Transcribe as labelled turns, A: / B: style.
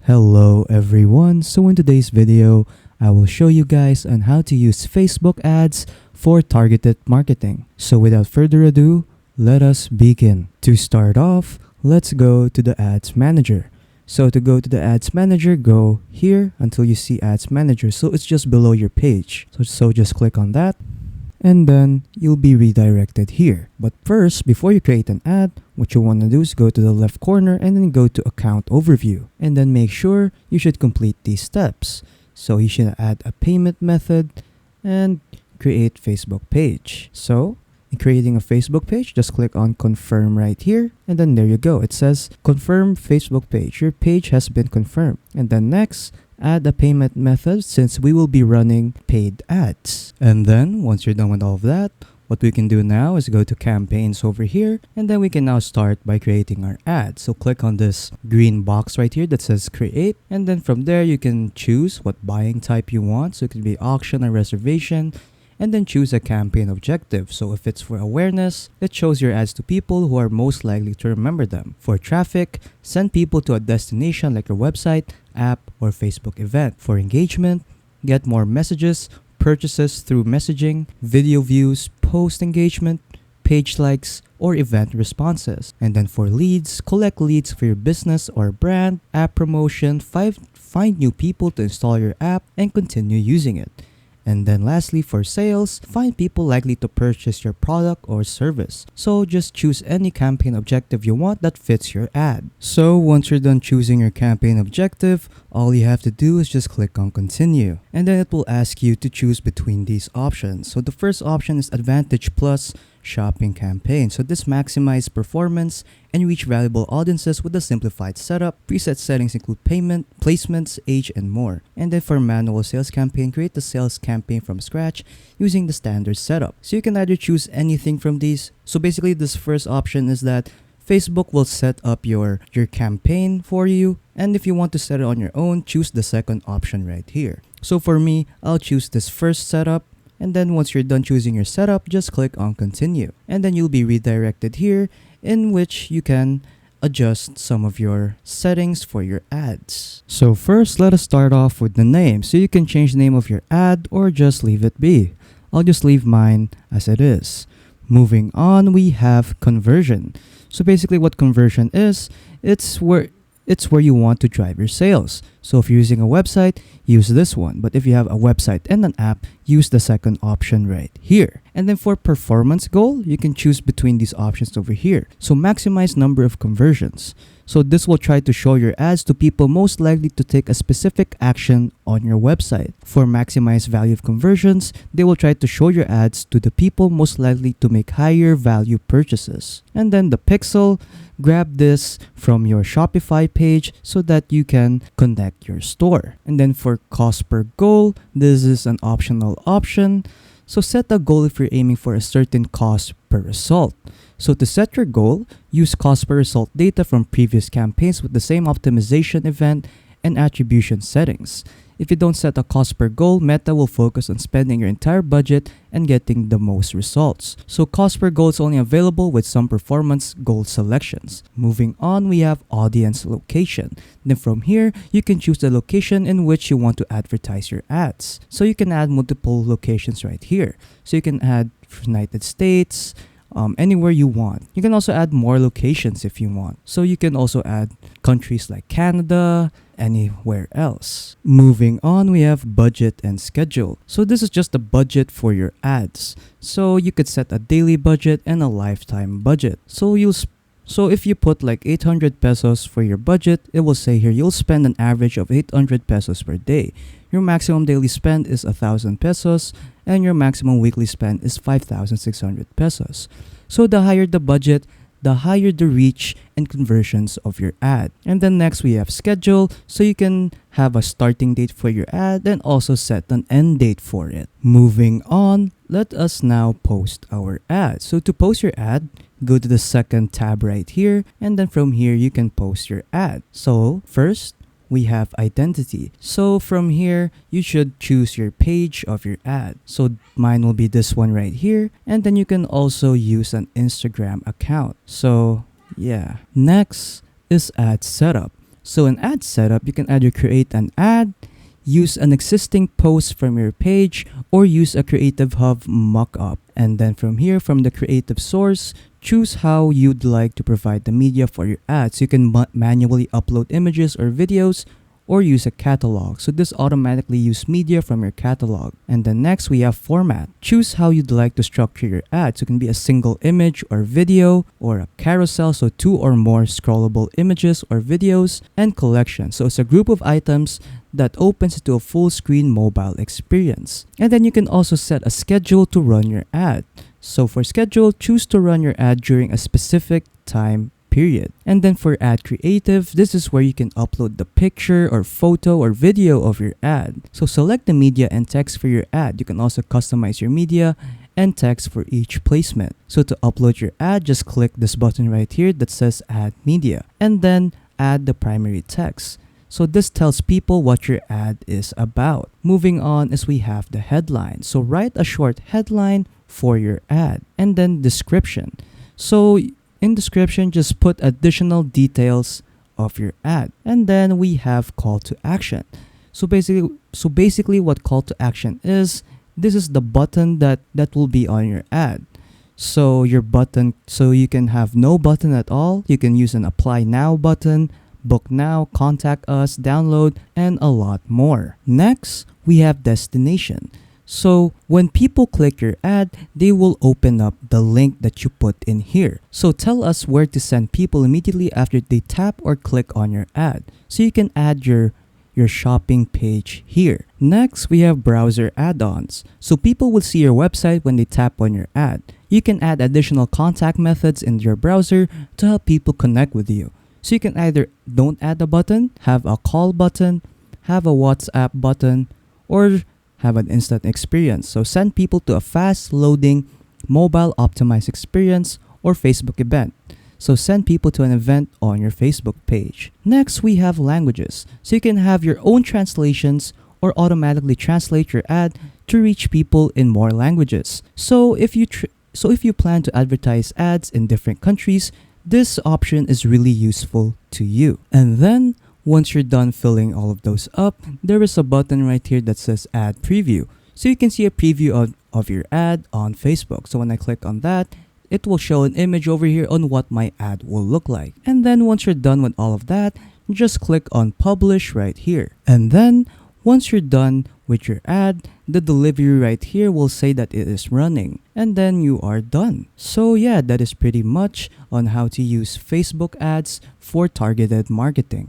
A: Hello everyone, so in today's video, I will show you guys on how to use Facebook ads for targeted marketing. So without further ado, let us begin. To start off, let's go to the Ads Manager. So to go to the Ads Manager, go here until you see Ads Manager. So it's just below your page. So just click on that. And then you'll be redirected here. But first, before you create an ad, what you want to do is go to the left corner and then go to Account Overview. And then make sure you should complete these steps. So you should add a payment method and create Facebook page. So in creating a Facebook page, just click on Confirm right here. And then there you go. It says Confirm Facebook page. Your page has been confirmed. And then next, add a payment method since we will be running paid ads. And then once you're done with all of that, what we can do now is go to campaigns over here, and then we can now start by creating our ad. So click on this green box right here that says create, and then from there you can choose what buying type you want. So it could be auction or reservation, and then choose a campaign objective. So if it's for awareness, it shows your ads to people who are most likely to remember them. For traffic, send people to a destination like your website, app, or Facebook event. For engagement, get more messages, purchases through messaging, video views, post engagement, page likes, or event responses. And then for leads, collect leads for your business or brand, app promotion, find new people to install your app and continue using it. And then lastly, for sales, find people likely to purchase your product or service. So just choose any campaign objective you want that fits your ad. So once you're done choosing your campaign objective, all you have to do is just click on continue. And then it will ask you to choose between these options. So the first option is Advantage Plus Shopping Campaign. So this maximizes performance and reach valuable audiences with a simplified setup. Preset settings include payment, placements, age, and more. And then for manual sales campaign, create the sales campaign from scratch using the standard setup. So you can either choose anything from these. So basically this first option is that Facebook will set up your campaign for you. And if you want to set it on your own, choose the second option right here. So for me, I'll choose this first setup. And then once you're done choosing your setup, just click on continue. And then you'll be redirected here in which you can adjust some of your settings for your ads. So first, let us start off with the name. So you can change the name of your ad or just leave it be. I'll just leave mine as it is. Moving on, we have conversion. So basically what conversion is, it's where you want to drive your sales. So if you're using a website, use this one. But if you have a website and an app, use the second option right here. And then for performance goal, you can choose between these options over here. So maximize number of conversions. So this will try to show your ads to people most likely to take a specific action on your website. For maximize value of conversions, they will try to show your ads to the people most likely to make higher value purchases. And then the pixel, grab this from your Shopify page so that you can connect your store. And then for cost per goal, this is an optional option. So set a goal if you're aiming for a certain cost per result. So to set your goal, use cost per result data from previous campaigns with the same optimization event and attribution settings. If you don't set a cost per goal, Meta will focus on spending your entire budget and getting the most results. So cost per goal is only available with some performance goal selections. Moving on, we have audience location. Then from here, you can choose the location in which you want to advertise your ads. So you can add multiple locations right here. So you can add United States, anywhere you want. You can also add more locations if you want. So you can also add countries like Canada, anywhere else. Moving on, we have budget and schedule. So this is just the budget for your ads. So you could set a daily budget and a lifetime budget. So if you put like 800 pesos for your budget, it will say here you'll spend an average of 800 pesos per day. Your maximum daily spend is 1,000 pesos and your maximum weekly spend is 5,600 pesos. So the higher the budget, the higher the reach and conversions of your ad. And then next we have schedule, so you can have a starting date for your ad and also set an end date for it. Moving on, let us now post our ad. So to post your ad, go to the second tab right here, and then from here you can post your ad. So first, we have identity. So from here, you should choose your page of your ad. So mine will be this one right here. And then you can also use an Instagram account. So yeah. Next is ad setup. So in ad setup, you can either create an ad, use an existing post from your page, or use a Creative Hub mockup. And then from here, from the creative source, choose how you'd like to provide the media for your ads. You can manually upload images or videos, or use a catalog. So this automatically use media from your catalog. And then next we have format. Choose how you'd like to structure your ads. It can be a single image or video, or a carousel, so 2 or more scrollable images or videos, and collection. So it's a group of items that opens into a full screen mobile experience. And then you can also set a schedule to run your ad. So for schedule, choose to run your ad during a specific time period. And then for ad creative, this is where you can upload the picture or photo or video of your ad. So select the media and text for your ad. You can also customize your media and text for each placement. So to upload your ad, just click this button right here that says add media, and then add the primary text. So this tells people what your ad is about. Moving on is we have the headline. So write a short headline for your ad, and then description. So in description, just put additional details of your ad. And then we have call to action. So basically what call to action is, this is the button that will be on your ad. So your button, so you can have no button at all. You can use an apply now button, book now, contact us, download, and a lot more. Next, we have destination. So when people click your ad, they will open up the link that you put in here. So tell us where to send people immediately after they tap or click on your ad. So you can add your shopping page here. Next, we have browser add-ons. So people will see your website when they tap on your ad. You can add additional contact methods in your browser to help people connect with you. So you can either don't add a button, have a call button, have a WhatsApp button, or have an instant experience. So send people to a fast loading mobile optimized experience or Facebook event. So send people to an event on your Facebook page. Next, we have languages. So you can have your own translations or automatically translate your ad to reach people in more languages. So if you plan to advertise ads in different countries, this option is really useful to you. And then once you're done filling all of those up, there is a button right here that says Ad Preview. So you can see a preview of your ad on Facebook. So when I click on that, it will show an image over here on what my ad will look like. And then once you're done with all of that, just click on Publish right here. And then once you're done with your ad, the delivery right here will say that it is running. And then you are done. So yeah, that is pretty much on how to use Facebook ads for targeted marketing.